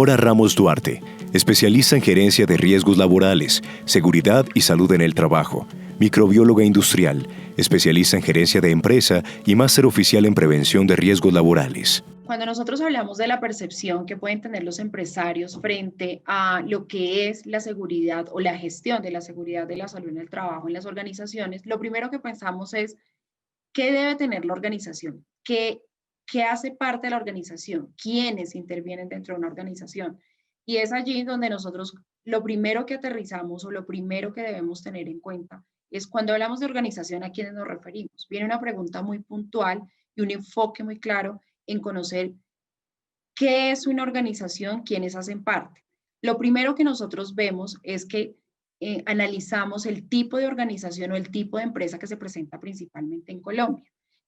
Mora Ramos Duarte, especialista en gerencia de riesgos laborales, seguridad y salud en el trabajo, microbióloga industrial, especialista en gerencia de empresa y máster oficial en prevención de riesgos laborales. Cuando nosotros hablamos de la percepción que pueden tener los empresarios frente a lo que es la seguridad o la gestión de la seguridad de la salud en el trabajo en las organizaciones, lo primero que pensamos es qué debe tener la organización, qué hace parte de la organización, quiénes intervienen dentro de una organización. Y es allí donde nosotros lo primero que aterrizamos o lo primero que debemos tener en cuenta es cuando hablamos de organización, ¿a quiénes nos referimos? Viene una pregunta muy puntual y un enfoque muy claro en conocer qué es una organización, quiénes hacen parte. Lo primero que nosotros vemos es que analizamos el tipo de organización o el tipo de empresa que se presenta principalmente en Colombia.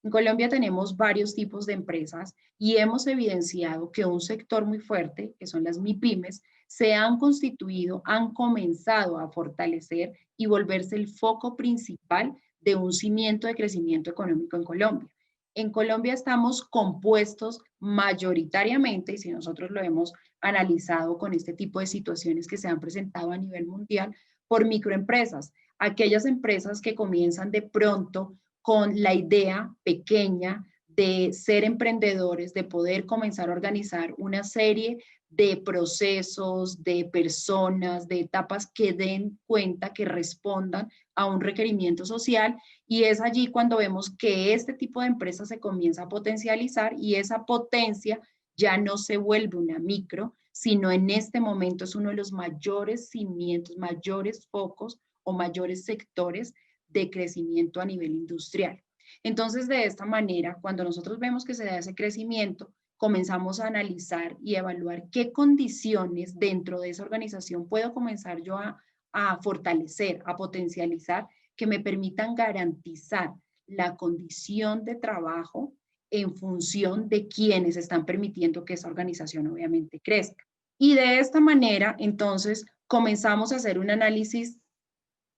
En Colombia tenemos varios tipos de empresas y hemos evidenciado que un sector muy fuerte, que son las MIPYMES, se han constituido, han comenzado a fortalecer y volverse el foco principal de un cimiento de crecimiento económico en Colombia. En Colombia estamos compuestos mayoritariamente, y si nosotros lo hemos analizado con este tipo de situaciones que se han presentado a nivel mundial, por microempresas, aquellas empresas que comienzan de pronto con la idea pequeña de ser emprendedores, de poder comenzar a organizar una serie de procesos, de personas, de etapas que den cuenta, que respondan a un requerimiento social, y es allí cuando vemos que este tipo de empresas se comienza a potencializar y esa potencia ya no se vuelve una micro, sino en este momento es uno de los mayores cimientos, mayores focos o mayores sectores de crecimiento a nivel industrial. Entonces, de esta manera, cuando nosotros vemos que se da ese crecimiento, comenzamos a analizar y evaluar qué condiciones dentro de esa organización puedo comenzar yo a fortalecer, a potencializar, que me permitan garantizar la condición de trabajo en función de quienes están permitiendo que esa organización obviamente crezca. Y de esta manera, entonces, comenzamos a hacer un análisis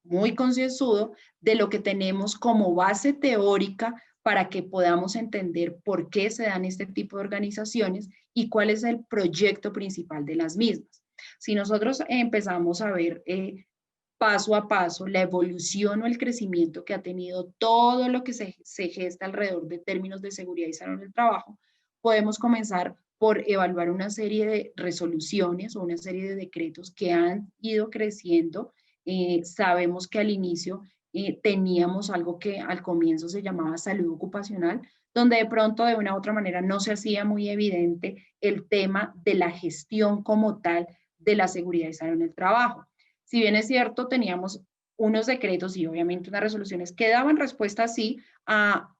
muy concienzudo de lo que tenemos como base teórica para que podamos entender por qué se dan este tipo de organizaciones y cuál es el proyecto principal de las mismas. Si nosotros empezamos a ver paso a paso la evolución o el crecimiento que ha tenido todo lo que se gesta alrededor de términos de seguridad y salud del trabajo, podemos comenzar por evaluar una serie de resoluciones o una serie de decretos que han ido creciendo. Sabemos que al inicio teníamos algo que al comienzo se llamaba salud ocupacional, donde de pronto de una u otra manera no se hacía muy evidente el tema de la gestión como tal de la seguridad y salud en el trabajo. Si bien es cierto, teníamos unos decretos y obviamente unas resoluciones que daban respuesta así a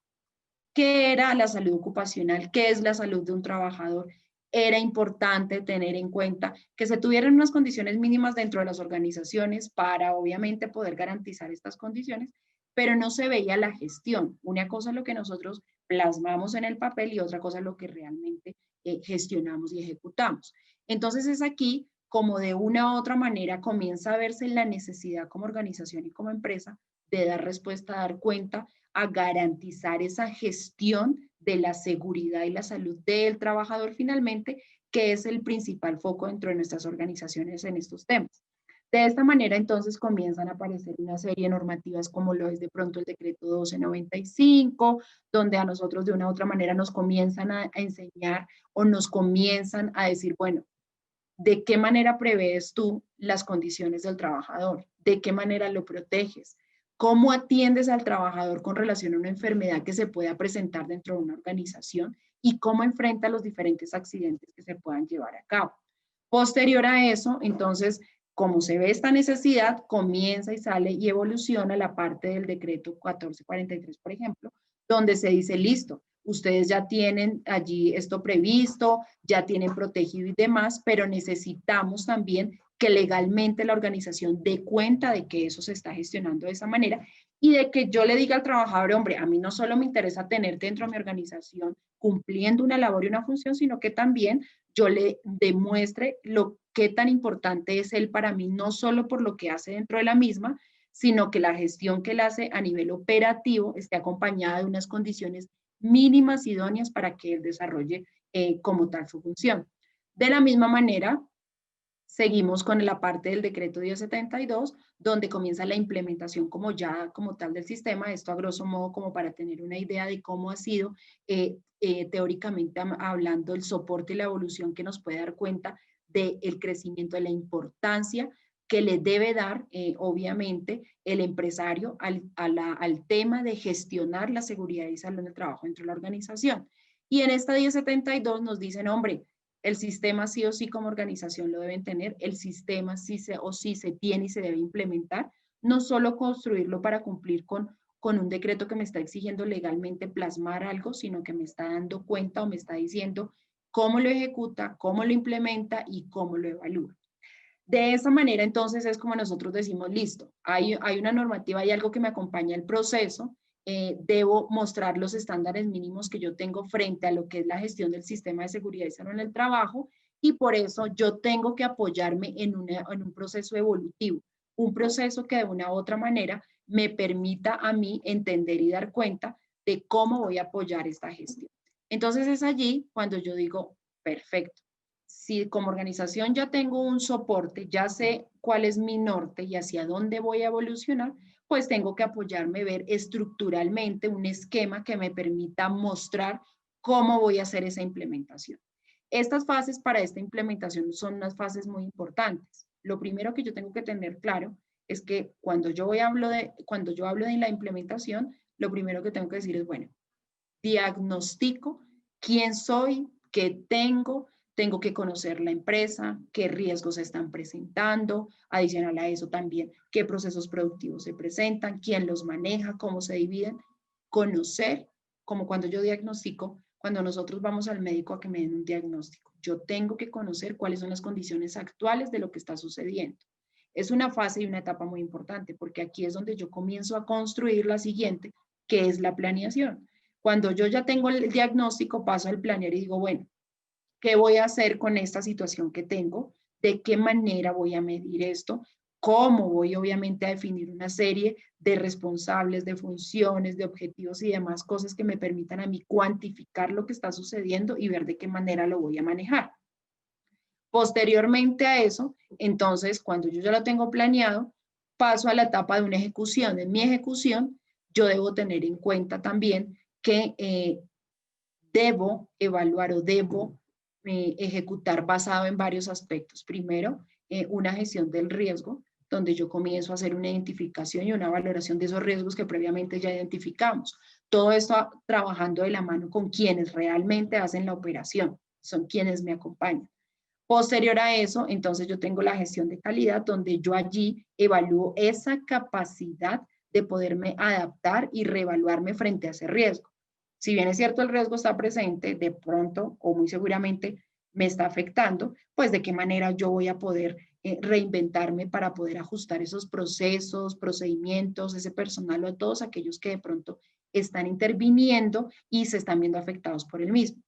qué era la salud ocupacional, qué es la salud de un trabajador. Era importante tener en cuenta que se tuvieran unas condiciones mínimas dentro de las organizaciones para obviamente poder garantizar estas condiciones, pero no se veía la gestión. Una cosa es lo que nosotros plasmamos en el papel y otra cosa es lo que realmente gestionamos y ejecutamos. Entonces es aquí como de una u otra manera comienza a verse la necesidad como organización y como empresa de dar respuesta, dar cuenta, a garantizar esa gestión de la seguridad y la salud del trabajador finalmente, que es el principal foco dentro de nuestras organizaciones en estos temas. De esta manera, entonces, comienzan a aparecer una serie de normativas como lo es de pronto el decreto 1295, donde a nosotros de una u otra manera nos comienzan a enseñar o nos comienzan a decir, bueno, ¿de qué manera prevés tú las condiciones del trabajador? ¿De qué manera lo proteges? ¿Cómo atiendes al trabajador con relación a una enfermedad que se pueda presentar dentro de una organización? ¿Y cómo enfrenta los diferentes accidentes que se puedan llevar a cabo? Posterior a eso, entonces, como se ve esta necesidad, comienza y sale y evoluciona la parte del decreto 1443, por ejemplo, donde se dice, listo, ustedes ya tienen allí esto previsto, ya tienen protegido y demás, pero necesitamos también que legalmente la organización dé cuenta de que eso se está gestionando de esa manera y de que yo le diga al trabajador, hombre, a mí no solo me interesa tenerte dentro de mi organización cumpliendo una labor y una función, sino que también yo le demuestre lo que tan importante es él para mí, no solo por lo que hace dentro de la misma, sino que la gestión que él hace a nivel operativo esté acompañada de unas condiciones mínimas idóneas para que él desarrolle como tal su función. De la misma manera, seguimos con la parte del decreto 1072, donde comienza la implementación como tal del sistema. Esto a grosso modo como para tener una idea de cómo ha sido teóricamente hablando el soporte y la evolución que nos puede dar cuenta del crecimiento, de la importancia que le debe dar, obviamente, el empresario al tema de gestionar la seguridad y salud en el trabajo dentro de la organización. Y en esta 1072 nos dicen, hombre, el sistema sí o sí como organización lo deben tener, el sistema sí se tiene y se debe implementar, no solo construirlo para cumplir con un decreto que me está exigiendo legalmente plasmar algo, sino que me está dando cuenta o me está diciendo cómo lo ejecuta, cómo lo implementa y cómo lo evalúa. De esa manera, entonces, es como nosotros decimos, listo, hay una normativa, hay algo que me acompaña el proceso, debo mostrar los estándares mínimos que yo tengo frente a lo que es la gestión del sistema de seguridad y salud en el trabajo, y por eso yo tengo que apoyarme en un proceso evolutivo, un proceso que de una u otra manera me permita a mí entender y dar cuenta de cómo voy a apoyar esta gestión. Entonces es allí cuando yo digo, perfecto, si como organización ya tengo un soporte, ya sé cuál es mi norte y hacia dónde voy a evolucionar, pues tengo que apoyarme, ver estructuralmente un esquema que me permita mostrar cómo voy a hacer esa implementación. Estas fases para esta implementación son unas fases muy importantes. Lo primero que yo tengo que tener claro es que cuando yo hablo de la implementación, lo primero que tengo que decir es, bueno, diagnostico quién soy, qué tengo que conocer la empresa, qué riesgos se están presentando, adicional a eso también, qué procesos productivos se presentan, quién los maneja, cómo se dividen, conocer, como cuando yo diagnostico, cuando nosotros vamos al médico a que me den un diagnóstico, yo tengo que conocer cuáles son las condiciones actuales de lo que está sucediendo. Es una fase y una etapa muy importante porque aquí es donde yo comienzo a construir la siguiente, que es la planeación. Cuando yo ya tengo el diagnóstico, paso al planear y digo, bueno, ¿qué voy a hacer con esta situación que tengo? ¿De qué manera voy a medir esto? ¿Cómo voy obviamente a definir una serie de responsables, de funciones, de objetivos y demás cosas que me permitan a mí cuantificar lo que está sucediendo y ver de qué manera lo voy a manejar? Posteriormente a eso, entonces, cuando yo ya lo tengo planeado, paso a la etapa de una ejecución. En mi ejecución, yo debo tener en cuenta también que debo evaluar o debo ejecutar basado en varios aspectos. Primero, una gestión del riesgo, donde yo comienzo a hacer una identificación y una valoración de esos riesgos que previamente ya identificamos. Todo esto trabajando de la mano con quienes realmente hacen la operación, son quienes me acompañan. Posterior a eso, entonces yo tengo la gestión de calidad, donde yo allí evalúo esa capacidad de poderme adaptar y reevaluarme frente a ese riesgo. Si bien es cierto el riesgo está presente, de pronto o muy seguramente me está afectando, pues de qué manera yo voy a poder reinventarme para poder ajustar esos procesos, procedimientos, ese personal o a todos aquellos que de pronto están interviniendo y se están viendo afectados por el mismo.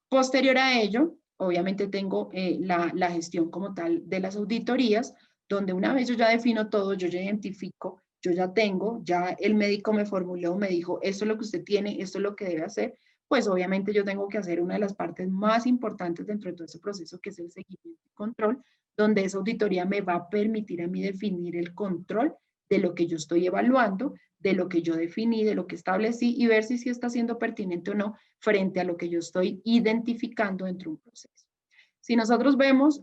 Posterior a ello, obviamente tengo la gestión como tal de las auditorías, donde una vez yo ya defino todo, yo ya identifico, yo ya tengo, ya el médico me formuló, me dijo, esto es lo que usted tiene, esto es lo que debe hacer, pues obviamente yo tengo que hacer una de las partes más importantes dentro de todo ese proceso, que es el seguimiento y control, donde esa auditoría me va a permitir a mí definir el control de lo que yo estoy evaluando, de lo que yo definí, de lo que establecí y ver si sí está siendo pertinente o no frente a lo que yo estoy identificando dentro de un proceso. Si nosotros vemos,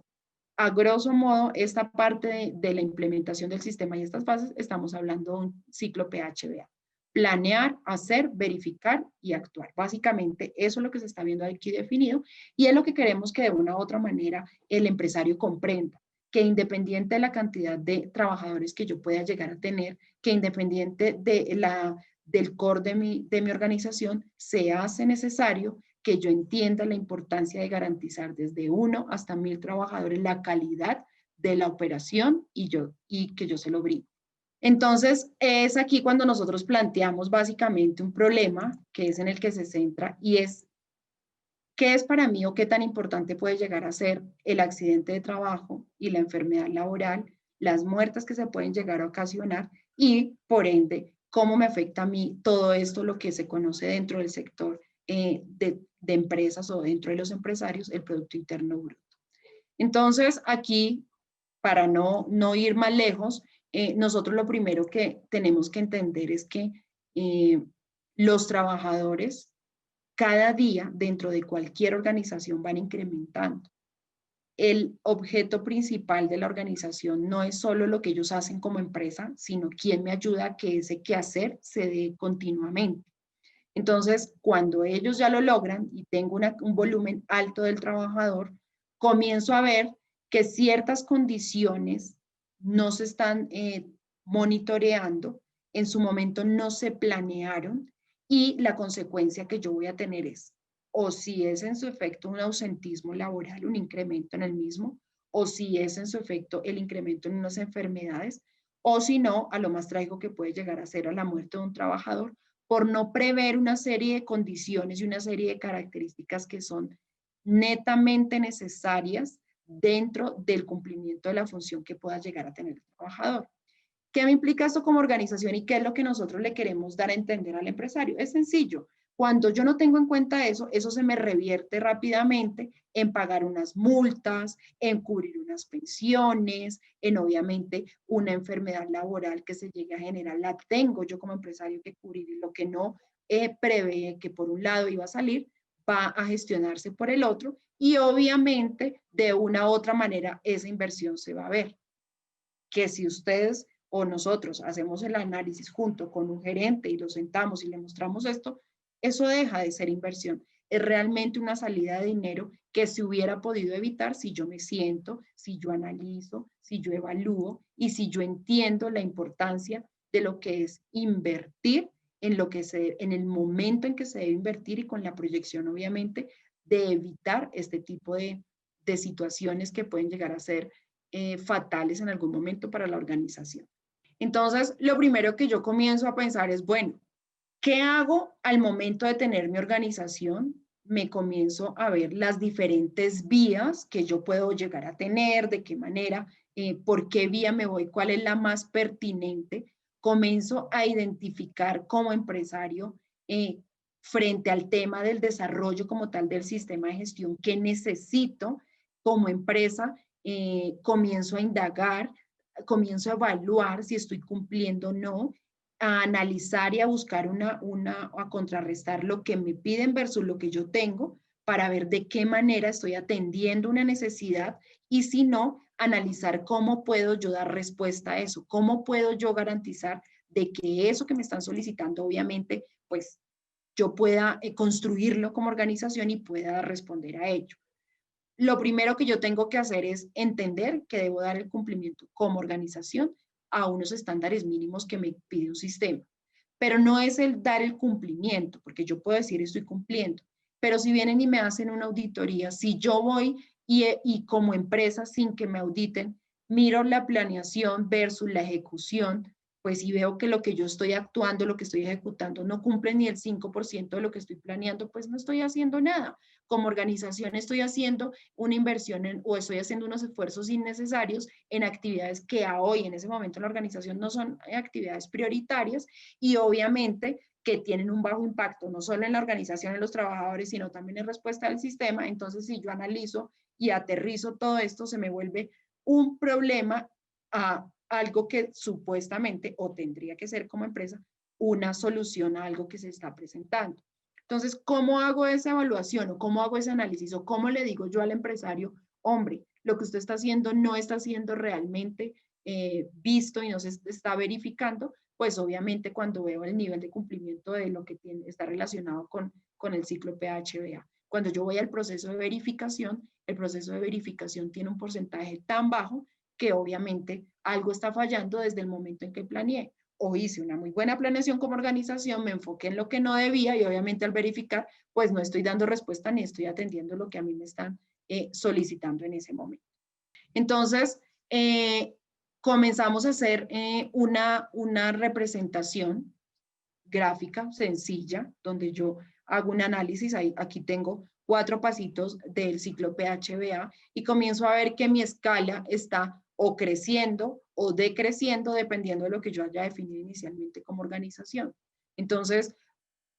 a grosso modo, esta parte de la implementación del sistema y estas fases, estamos hablando de un ciclo PHBA. Planear, hacer, verificar y actuar. Básicamente, eso es lo que se está viendo aquí definido y es lo que queremos que de una u otra manera el empresario comprenda, que independiente de la cantidad de trabajadores que yo pueda llegar a tener, que independiente del core de mi organización, se hace necesario que yo entienda la importancia de garantizar desde 1 hasta 1000 trabajadores la calidad de la operación y que yo se lo brindo. Entonces, es aquí cuando nosotros planteamos básicamente un problema que es en el que se centra y es ¿qué es para mí o qué tan importante puede llegar a ser el accidente de trabajo y la enfermedad laboral, las muertes que se pueden llegar a ocasionar y, por ende, cómo me afecta a mí todo esto, lo que se conoce dentro del sector de empresas o dentro de los empresarios, el Producto Interno Bruto? Entonces, aquí, para no ir más lejos, nosotros lo primero que tenemos que entender es que los trabajadores cada día dentro de cualquier organización van incrementando. El objeto principal de la organización no es solo lo que ellos hacen como empresa, sino quién me ayuda a que ese quehacer se dé continuamente. Entonces, cuando ellos ya lo logran y tengo un volumen alto del trabajador, comienzo a ver que ciertas condiciones no se están monitoreando, en su momento no se planearon y la consecuencia que yo voy a tener es, o si es en su efecto un ausentismo laboral, un incremento en el mismo, o si es en su efecto el incremento en unas enfermedades, o si no, a lo más trágico que puede llegar a ser a la muerte de un trabajador por no prever una serie de condiciones y una serie de características que son netamente necesarias dentro del cumplimiento de la función que pueda llegar a tener el trabajador. ¿Qué me implica esto como organización y qué es lo que nosotros le queremos dar a entender al empresario? Es sencillo. Cuando yo no tengo en cuenta eso, eso se me revierte rápidamente en pagar unas multas, en cubrir unas pensiones, en obviamente una enfermedad laboral que se llegue a generar, la tengo yo como empresario que cubrir y lo que no prevé que por un lado iba a salir, va a gestionarse por el otro y obviamente de una u otra manera esa inversión se va a ver. Que si ustedes o nosotros hacemos el análisis junto con un gerente y lo sentamos y le mostramos esto, eso deja de ser inversión. Es realmente una salida de dinero que se hubiera podido evitar si yo me siento, si yo analizo, si yo evalúo y si yo entiendo la importancia de lo que es invertir en lo que en el momento en que se debe invertir y con la proyección, obviamente, de evitar este tipo de situaciones que pueden llegar a ser fatales en algún momento para la organización. Entonces, lo primero que yo comienzo a pensar es, bueno, ¿qué hago al momento de tener mi organización? Me comienzo a ver las diferentes vías que yo puedo llegar a tener, de qué manera, por qué vía me voy, cuál es la más pertinente. Comienzo a identificar como empresario frente al tema del desarrollo como tal del sistema de gestión que necesito como empresa, comienzo a indagar, comienzo a evaluar si estoy cumpliendo o no, a analizar y a buscar a contrarrestar lo que me piden versus lo que yo tengo para ver de qué manera estoy atendiendo una necesidad y si no, analizar cómo puedo yo dar respuesta a eso, cómo puedo yo garantizar de que eso que me están solicitando, obviamente, pues yo pueda construirlo como organización y pueda responder a ello. Lo primero que yo tengo que hacer es entender que debo dar el cumplimiento como organización a unos estándares mínimos que me pide un sistema. Pero no es el dar el cumplimiento, porque yo puedo decir estoy cumpliendo, pero si vienen y me hacen una auditoría, si yo voy y como empresa sin que me auditen, miro la planeación versus la ejecución, pues si veo que lo que yo estoy actuando, lo que estoy ejecutando no cumple ni el 5% de lo que estoy planeando, pues no estoy haciendo nada. Como organización estoy haciendo una inversión o estoy haciendo unos esfuerzos innecesarios en actividades que a hoy, en ese momento en la organización, no son actividades prioritarias y obviamente que tienen un bajo impacto, no solo en la organización, en los trabajadores, sino también en respuesta del sistema. Entonces, si yo analizo y aterrizo todo esto, se me vuelve un problema a algo que supuestamente o tendría que ser como empresa una solución a algo que se está presentando. Entonces, ¿cómo hago esa evaluación o cómo hago ese análisis o cómo le digo yo al empresario, hombre, lo que usted está haciendo no está siendo realmente visto y no se está verificando? Pues obviamente cuando veo el nivel de cumplimiento de lo que está relacionado con el ciclo PHBA. Cuando yo voy al proceso de verificación, el proceso de verificación tiene un porcentaje tan bajo que obviamente algo está fallando desde el momento en que planeé o hice una muy buena planeación como organización, me enfoqué en lo que no debía y obviamente al verificar, pues no estoy dando respuesta ni estoy atendiendo lo que a mí me están solicitando en ese momento. Entonces, comenzamos a hacer una representación gráfica sencilla, donde yo hago un análisis, aquí tengo 4 pasitos del ciclo PHBA y comienzo a ver que mi escala está o creciendo o decreciendo dependiendo de lo que yo haya definido inicialmente como organización. Entonces,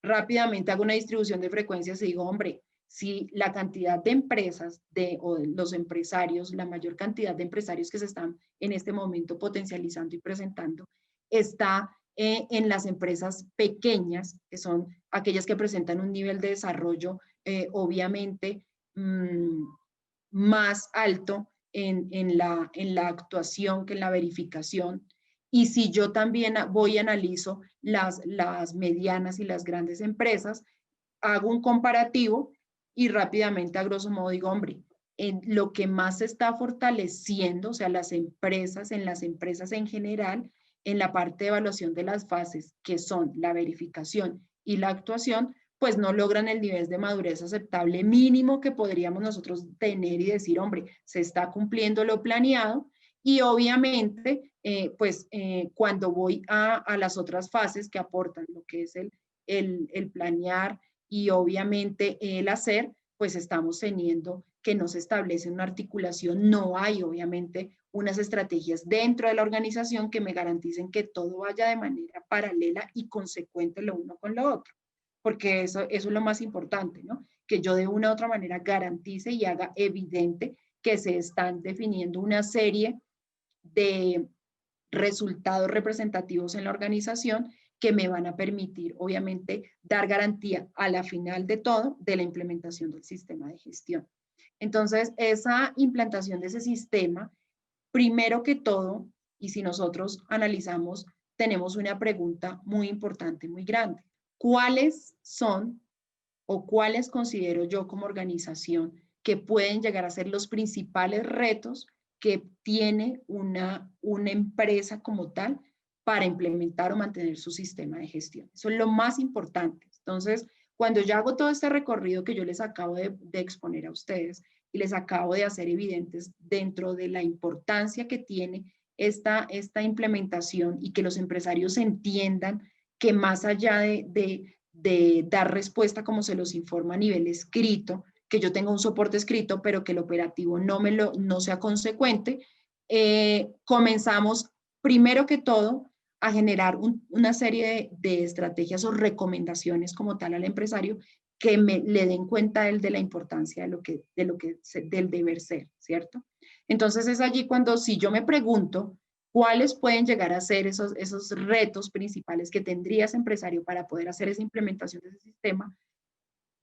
rápidamente hago una distribución de frecuencias y digo, hombre, si la cantidad de empresas o de los empresarios, la mayor cantidad de empresarios que se están en este momento potencializando y presentando, está en las empresas pequeñas, que son aquellas que presentan un nivel de desarrollo obviamente más alto en la actuación que en la verificación. Y si yo también voy y analizo las medianas y las grandes empresas, hago un comparativo y rápidamente a grosso modo digo, hombre, en lo que más se está fortaleciendo, o sea, las empresas en general, en la parte de evaluación de las fases, que son la verificación y la actuación, pues no logran el nivel de madurez aceptable mínimo que podríamos nosotros tener y decir, hombre, se está cumpliendo lo planeado. Y obviamente, cuando voy a las otras fases que aportan lo que es el planear y obviamente el hacer, pues estamos teniendo que no se establece una articulación, no hay obviamente unas estrategias dentro de la organización que me garanticen que todo vaya de manera paralela y consecuente lo uno con lo otro, porque eso es lo más importante, ¿no? Que yo de una u otra manera garantice y haga evidente que se están definiendo una serie de resultados representativos en la organización que me van a permitir, obviamente, dar garantía a la final de todo de la implementación del sistema de gestión. Entonces, esa implantación de ese sistema, primero que todo, y si nosotros analizamos, tenemos una pregunta muy importante, muy grande. ¿Cuáles son o cuáles considero yo como organización que pueden llegar a ser los principales retos que tiene una empresa como tal para implementar o mantener su sistema de gestión? Eso es lo más importante. Entonces, cuando yo hago todo este recorrido que yo les acabo de exponer a ustedes y les acabo de hacer evidentes dentro de la importancia que tiene esta implementación y que los empresarios entiendan que más allá de dar respuesta como se los informa a nivel escrito, que yo tenga un soporte escrito, pero que el operativo no sea consecuente, comenzamos primero que todo a generar una serie de estrategias o recomendaciones como tal al empresario que le den cuenta de la importancia del deber ser, ¿cierto? Entonces es allí cuando si yo me pregunto cuáles pueden llegar a ser esos retos principales que tendría ese empresario para poder hacer esa implementación de ese sistema,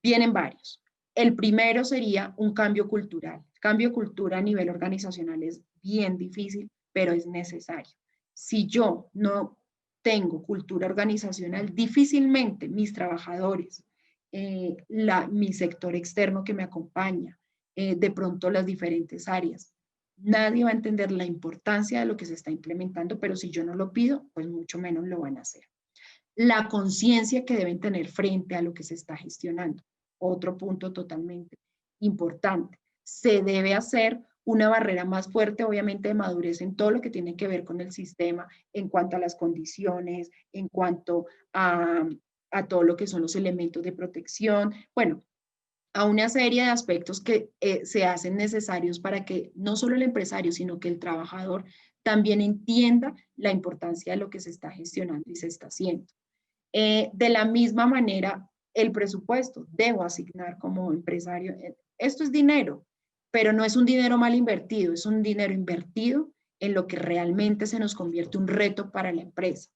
vienen varios. El primero sería un cambio cultural. Cambio cultural a nivel organizacional es bien difícil, pero es necesario. Si yo no tengo cultura organizacional, difícilmente mis trabajadores, mi sector externo que me acompaña, de pronto las diferentes áreas, nadie va a entender la importancia de lo que se está implementando, pero si yo no lo pido, pues mucho menos lo van a hacer. La conciencia que deben tener frente a lo que se está gestionando. Otro punto totalmente importante. Se debe hacer una barrera más fuerte, obviamente, de madurez en todo lo que tiene que ver con el sistema, en cuanto a las condiciones, en cuanto a todo lo que son los elementos de protección. Bueno, a una serie de aspectos que se hacen necesarios para que no solo el empresario, sino que el trabajador también entienda la importancia de lo que se está gestionando y se está haciendo. De la misma manera, el presupuesto, debo asignar como empresario, esto es dinero, pero no es un dinero mal invertido, es un dinero invertido en lo que realmente se nos convierte un reto para la empresa.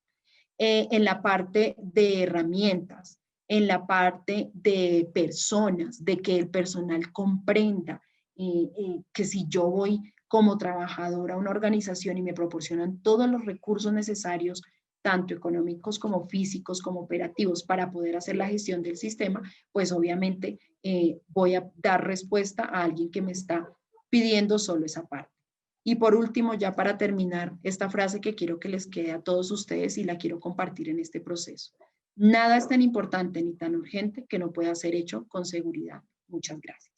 En la parte de herramientas, en la parte de personas, de que el personal comprenda que si yo voy como trabajadora a una organización y me proporcionan todos los recursos necesarios, tanto económicos como físicos, como operativos, para poder hacer la gestión del sistema, pues obviamente voy a dar respuesta a alguien que me está pidiendo solo esa parte. Y por último, ya para terminar, esta frase que quiero que les quede a todos ustedes y la quiero compartir en este proceso. Nada es tan importante ni tan urgente que no pueda ser hecho con seguridad. Muchas gracias.